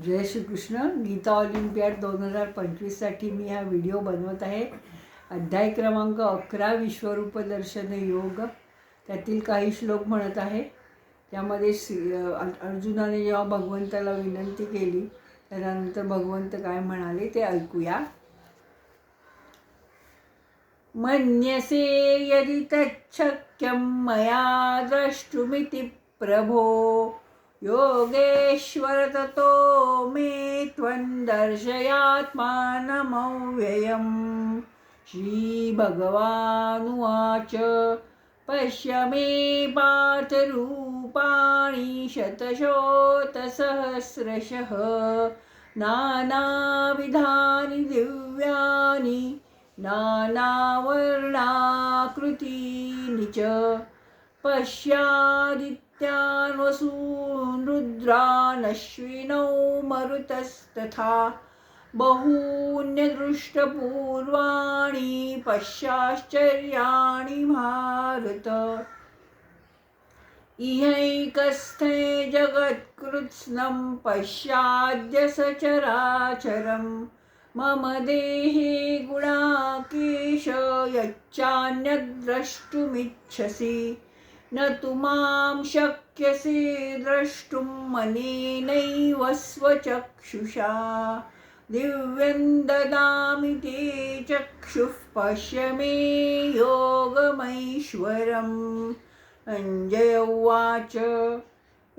जय श्रीकृष्ण. गीता ऑलिम्पियाड 2025साठी मी हा व्हिडिओ बनवत आहे. अध्याय क्रमांक 11 विश्वरूप दर्शन योग. त्यातील काही श्लोक म्हणत आहे. त्यामध्ये अर्जुनाने जेव्हा भगवंताला विनंती केली त्यानंतर भगवंत काय म्हणाले ते ऐकूया. मन्यसे यदि तच्छक्यं मया द्रष्टुमिति प्रभो योगेश्वर ततो मे त्वं दर्शयात्मानमव्ययम्. श्रीभगवानुवाच पश्य मे पार्थरूपाणि शतशोतसहस्रशः नानाविधानि दिव्यानि नानावर्णाकृतीनि च. पश्यादित्यान् वसून् रुद्रान् अश्विनौ मरुतस्तथा बहून्यदृष्टपूर्वाणि पश्याश्चर्याणि भारत. इहैकस्थे जगत्कृत्स्नं पश्याद्य सचराचरम् मम देहे गुणाकेश यच्चान्यद्द्रष्टुमिच्छसि न तु मां शक्यसे द्रष्टुं अनेनैव स्वचक्षुषा. दिव्यं ददामि ते चक्षुः पश्य मे योगमैश्वरम्. अञ्जय उवाच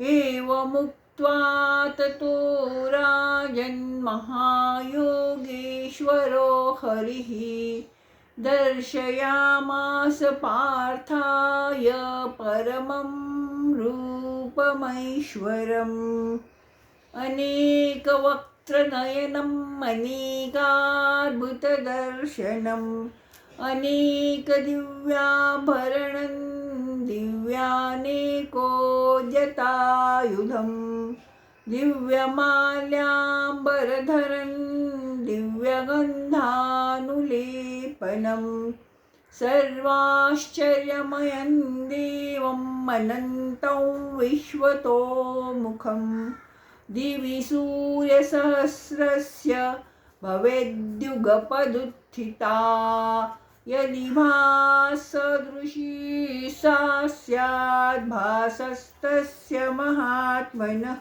एवमुक्त्वा ततो राजन्महायोगेश्वरो हरिः दर्शयामास पार्थाय परमं रूपमैश्वरम्. अनेकवक्त्रनयनम् अनेकाद्भुतदर्शनम् अनेकदिव्याभरणं दिव्यानेकोद्यतायुधम् दिव्यमाल्याम्बरधरं दिव्यगन्धानुलेपनं सर्वाश्चर्यमयं देवम् अनन्तं विश्वतोमुखं. दिवि सूर्यसहस्रस्य भवेद्युगपदुत्थिता यदि भासदृशी सा स्यात् भासस्तस्य महात्मनः.